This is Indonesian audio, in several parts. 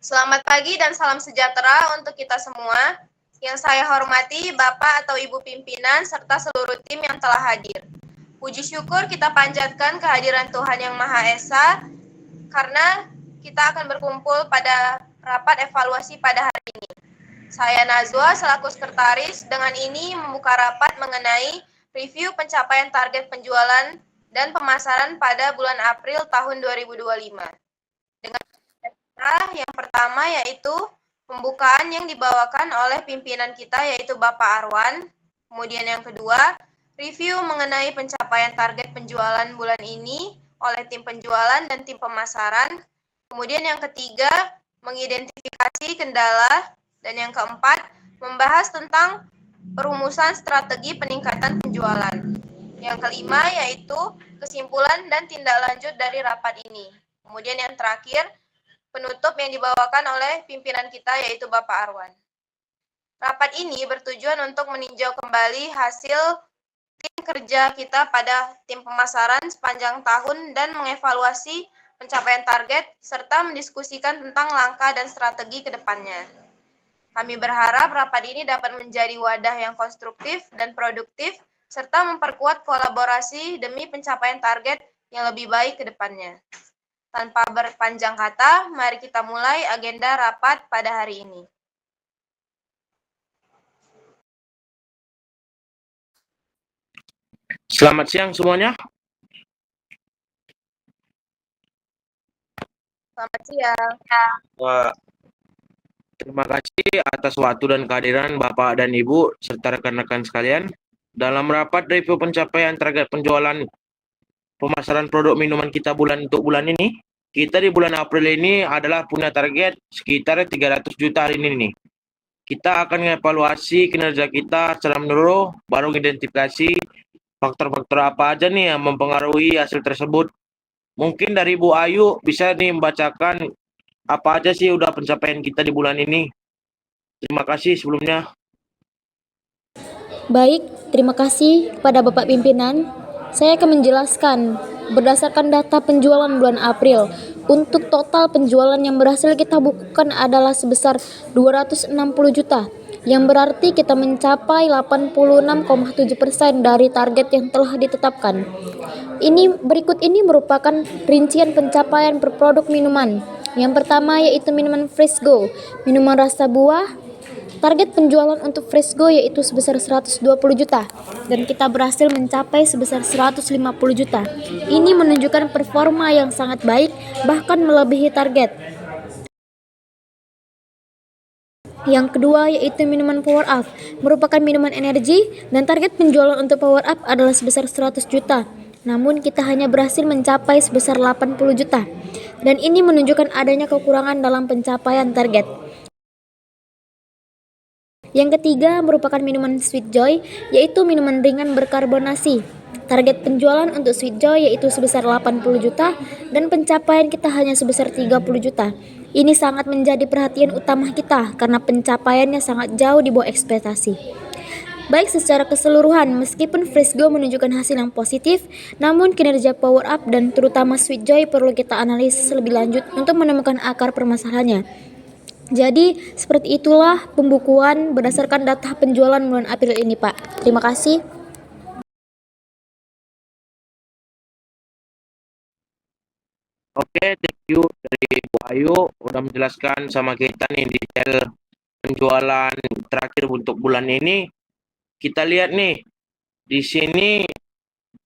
Selamat pagi dan salam sejahtera untuk kita semua. Yang saya hormati Bapak atau Ibu pimpinan serta seluruh tim yang telah hadir. Puji syukur kita panjatkan kehadiran Tuhan Yang Maha Esa karena kita akan berkumpul pada rapat evaluasi pada hari ini. Saya Nazwa selaku sekretaris dengan ini membuka rapat mengenai review pencapaian target penjualan dan pemasaran pada bulan April tahun 2025. Dengan yang pertama yaitu pembukaan yang dibawakan oleh pimpinan kita yaitu Bapak Arwan. Kemudian yang kedua, review mengenai pencapaian target penjualan bulan ini oleh tim penjualan dan tim pemasaran. Kemudian yang ketiga, mengidentifikasi kendala. Dan yang keempat, membahas tentang perumusan strategi peningkatan penjualan. Yang kelima yaitu kesimpulan dan tindak lanjut dari rapat ini. Kemudian yang terakhir, penutup yang dibawakan oleh pimpinan kita yaitu Bapak Arwan. Rapat ini bertujuan untuk meninjau kembali hasil tim kerja kita pada tim pemasaran sepanjang tahun dan mengevaluasi pencapaian target serta mendiskusikan tentang langkah dan strategi ke depannya. Kami berharap rapat ini dapat menjadi wadah yang konstruktif dan produktif serta memperkuat kolaborasi demi pencapaian target yang lebih baik ke depannya. Tanpa berpanjang kata, mari kita mulai agenda rapat pada hari ini. Selamat siang semuanya. Selamat siang. Terima kasih atas waktu dan kehadiran Bapak dan Ibu serta rekan-rekan sekalian. Dalam rapat review pencapaian target penjualan pemasaran produk minuman kita untuk bulan ini, kita di bulan April ini adalah punya target sekitar 300 juta hari ini nih. Kita akan mengevaluasi kinerja kita secara menyeluruh, baru identifikasi faktor-faktor apa aja nih yang mempengaruhi hasil tersebut. Mungkin dari Bu Ayu bisa nih membacakan apa aja sih udah pencapaian kita di bulan ini. Terima kasih sebelumnya. Baik, terima kasih kepada Bapak Pimpinan. Saya akan menjelaskan berdasarkan data penjualan bulan April. Untuk total penjualan yang berhasil kita bukukan adalah sebesar 260 juta, yang berarti kita mencapai 86,7% dari target yang telah ditetapkan. Berikut ini merupakan rincian pencapaian per produk minuman. Yang pertama yaitu minuman Fresco, minuman rasa buah. Target penjualan untuk Fresco yaitu sebesar 120 juta dan kita berhasil mencapai sebesar 150 juta. Ini menunjukkan performa yang sangat baik, bahkan melebihi target. Yang kedua yaitu minuman Power Up, merupakan minuman energi dan target penjualan untuk Power Up adalah sebesar 100 juta. Namun kita hanya berhasil mencapai sebesar 80 juta. Dan ini menunjukkan adanya kekurangan dalam pencapaian target. Yang ketiga merupakan minuman Sweet Joy, yaitu minuman ringan berkarbonasi. Target penjualan untuk Sweet Joy yaitu sebesar 80 juta dan pencapaian kita hanya sebesar 30 juta. Ini sangat menjadi perhatian utama kita karena pencapaiannya sangat jauh di bawah ekspektasi. Baik secara keseluruhan, meskipun Fresco menunjukkan hasil yang positif, namun kinerja Power Up dan terutama Sweet Joy perlu kita analisis lebih lanjut untuk menemukan akar permasalahannya. Jadi, seperti itulah pembukuan berdasarkan data penjualan bulan April ini, Pak. Terima kasih. Oke, thank you dari Bu Ayu udah menjelaskan sama kita nih detail penjualan terakhir untuk bulan ini. Kita lihat nih di sini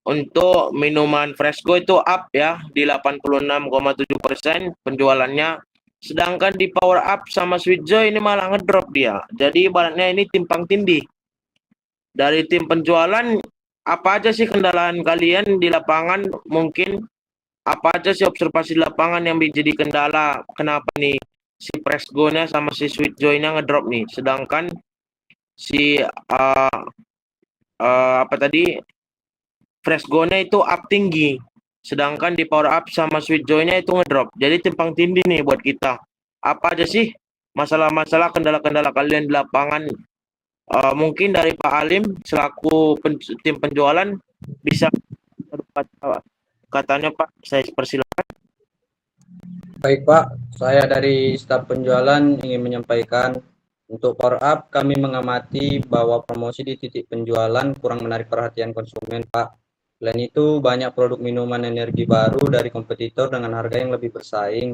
untuk minuman Fresco itu up ya di 86,7% penjualannya. Sedangkan di Power Up sama Sweet Joy ini malah ngedrop dia. Jadi ibaratnya ini timpang tindih. Dari tim penjualan, apa aja sih kendaraan kalian di lapangan? Mungkin apa aja sih observasi di lapangan yang menjadi kendala? Kenapa nih si Fresco-nya sama si Sweet Joy-nya ngedrop nih? Sedangkan si Fresco-nya itu up tinggi. Sedangkan di Power Up sama Sweet Joy-nya itu ngedrop. Jadi timpang tindih nih buat kita. Apa aja sih masalah-masalah kendala-kendala kalian di lapangan? Mungkin dari Pak Alim selaku tim penjualan bisa katanya Pak, saya persilakan. Baik Pak, saya dari staf penjualan ingin menyampaikan untuk Power Up kami mengamati bahwa promosi di titik penjualan kurang menarik perhatian konsumen Pak. Selain itu banyak produk minuman energi baru dari kompetitor dengan harga yang lebih bersaing.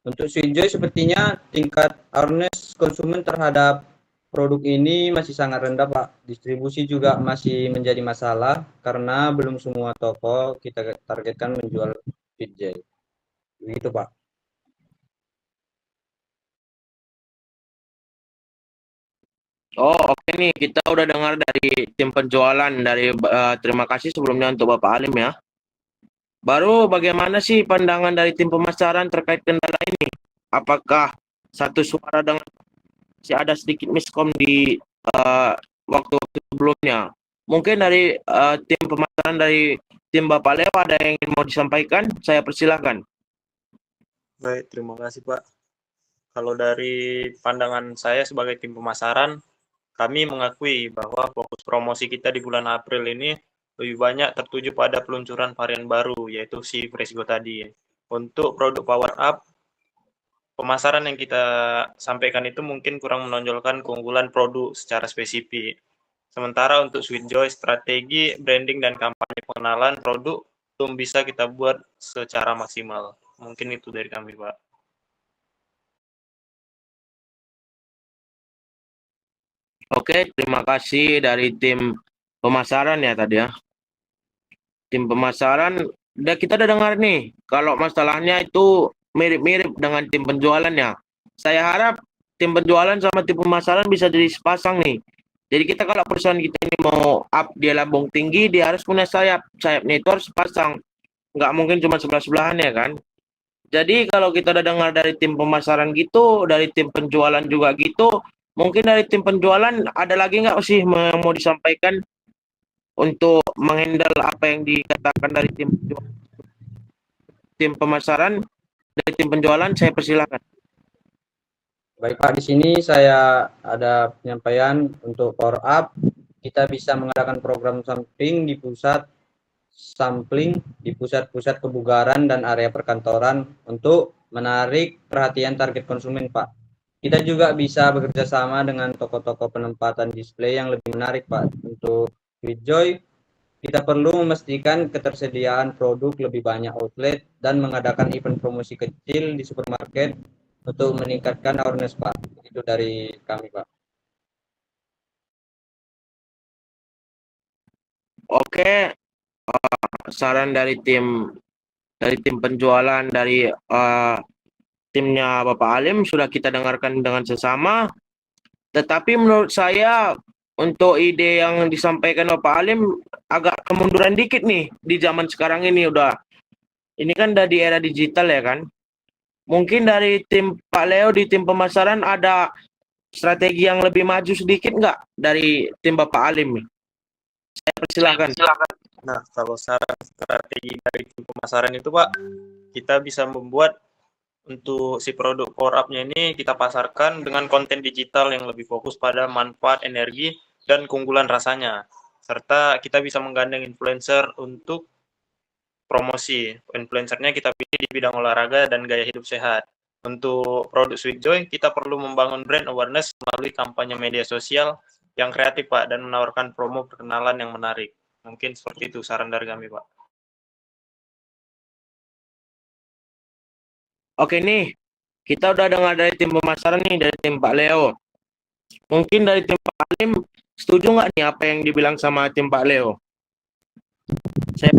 Untuk Sweetjoy sepertinya tingkat awareness konsumen terhadap produk ini masih sangat rendah Pak. Distribusi juga masih menjadi masalah karena belum semua toko kita targetkan menjual Sweetjoy. Begitu Pak. Oh, oke nih, kita udah dengar dari tim penjualan dari terima kasih sebelumnya untuk Bapak Alim ya. Baru bagaimana sih pandangan dari tim pemasaran terkait kendala ini? Apakah satu suara dengan masih ada sedikit miskom di waktu sebelumnya? Mungkin dari tim pemasaran dari tim Bapak Leo ada yang ingin mau disampaikan? Saya persilahkan. Baik, terima kasih Pak. Kalau dari pandangan saya sebagai tim pemasaran, kami mengakui bahwa fokus promosi kita di bulan April ini lebih banyak tertuju pada peluncuran varian baru, yaitu si Fresco tadi. Untuk produk Power Up, pemasaran yang kita sampaikan itu mungkin kurang menonjolkan keunggulan produk secara spesifik. Sementara untuk Sweetjoy, strategi, branding, dan kampanye pengenalan produk belum bisa kita buat secara maksimal. Mungkin itu dari kami, Pak. Oke, terima kasih dari tim pemasaran ya tadi ya. Tim pemasaran, kita udah dengar nih, kalau masalahnya itu mirip-mirip dengan tim penjualannya. Saya harap tim penjualan sama tim pemasaran bisa jadi sepasang nih. Jadi kita kalau perusahaan kita ini mau up dia lambung tinggi, dia harus punya sayap. Sayapnya itu harus sepasang. Nggak mungkin cuma sebelah-sebelahan ya kan. Jadi kalau kita udah dengar dari tim pemasaran gitu, dari tim penjualan juga gitu, mungkin dari tim penjualan ada lagi nggak sih yang mau disampaikan untuk menghandle apa yang dikatakan dari tim pemasaran, dari tim penjualan, saya persilakan. Baik Pak, di sini saya ada penyampaian untuk Power Up. Kita bisa mengadakan program sampling di pusat-pusat kebugaran dan area perkantoran untuk menarik perhatian target konsumen Pak. Kita juga bisa bekerja sama dengan toko-toko penempatan display yang lebih menarik Pak. Untuk Sweetjoy, kita perlu memastikan ketersediaan produk lebih banyak outlet dan mengadakan event promosi kecil di supermarket untuk meningkatkan awareness Pak. Itu dari kami Pak. Oke, saran dari tim penjualan dari timnya Bapak Alim sudah kita dengarkan dengan sesama. Tetapi menurut saya untuk ide yang disampaikan Bapak Alim agak kemunduran dikit nih di zaman sekarang ini udah. Ini kan udah di era digital ya kan. Mungkin dari tim Pak Leo di tim pemasaran ada strategi yang lebih maju sedikit nggak dari tim Bapak Alim nih? Saya persilakan. Nah, kalau saran strategi dari tim pemasaran itu, Pak, kita bisa membuat untuk si produk Power Up-nya ini kita pasarkan dengan konten digital yang lebih fokus pada manfaat energi dan keunggulan rasanya. Serta kita bisa menggandeng influencer untuk promosi. Influencernya kita pilih di bidang olahraga dan gaya hidup sehat. Untuk produk Sweetjoy, kita perlu membangun brand awareness melalui kampanye media sosial yang kreatif, Pak, dan menawarkan promo perkenalan yang menarik. Mungkin seperti itu saran dari kami, Pak. Oke nih, kita udah dengar dari tim pemasaran nih, dari tim Pak Leo. Mungkin dari tim Pak Alim, setuju nggak nih apa yang dibilang sama tim Pak Leo? Saya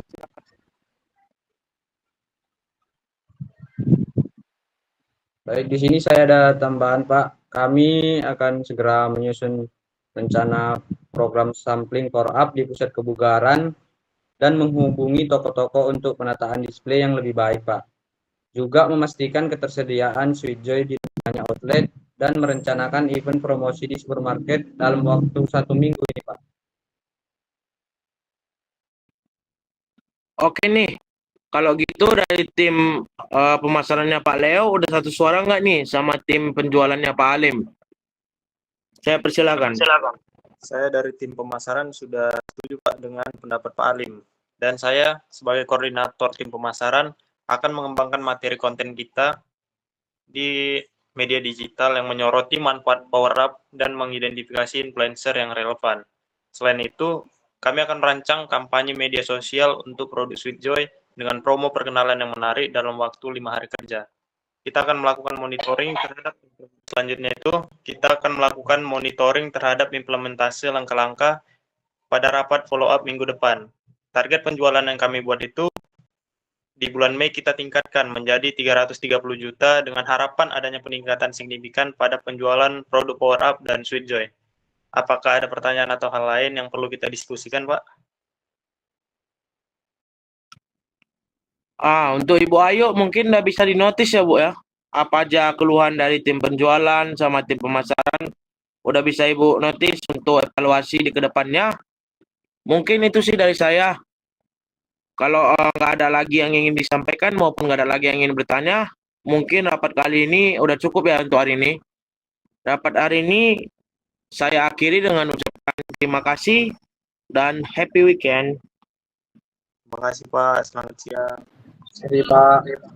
Baik, di sini saya ada tambahan Pak. Kami akan segera menyusun rencana program sampling Power Up di pusat kebugaran dan menghubungi toko-toko untuk penataan display yang lebih baik Pak. Juga memastikan ketersediaan Sweetjoy di banyak outlet dan merencanakan event promosi di supermarket dalam waktu 1 minggu ini Pak. Oke nih, kalau gitu dari tim pemasarannya Pak Leo udah satu suara nggak nih sama tim penjualannya Pak Alim? Saya persilakan. Saya dari tim pemasaran sudah setuju, Pak, dengan pendapat Pak Alim. Dan saya sebagai koordinator tim pemasaran akan mengembangkan materi konten kita di media digital yang menyoroti manfaat Power Up dan mengidentifikasi influencer yang relevan. Selain itu, kami akan merancang kampanye media sosial untuk produk Sweet Joy dengan promo perkenalan yang menarik dalam waktu 5 hari kerja. Kita akan melakukan monitoring terhadap selanjutnya itu kita akan melakukan monitoring terhadap implementasi langkah-langkah pada rapat follow up minggu depan. Target penjualan yang kami buat itu di bulan Mei kita tingkatkan menjadi 330 juta dengan harapan adanya peningkatan signifikan pada penjualan produk Power Up dan Sweet Joy. Apakah ada pertanyaan atau hal lain yang perlu kita diskusikan, Pak? Untuk Ibu Ayu mungkin udah bisa dinotis ya Bu ya. Apa aja keluhan dari tim penjualan sama tim pemasaran udah bisa Ibu notis untuk evaluasi di kedepannya. Mungkin itu sih dari saya. Kalau nggak ada lagi yang ingin disampaikan maupun nggak ada lagi yang ingin bertanya, mungkin rapat kali ini udah cukup ya untuk hari ini. Rapat hari ini saya akhiri dengan ucapan terima kasih dan happy weekend. Terima kasih, Pak. Selamat siang. Jadi Pak.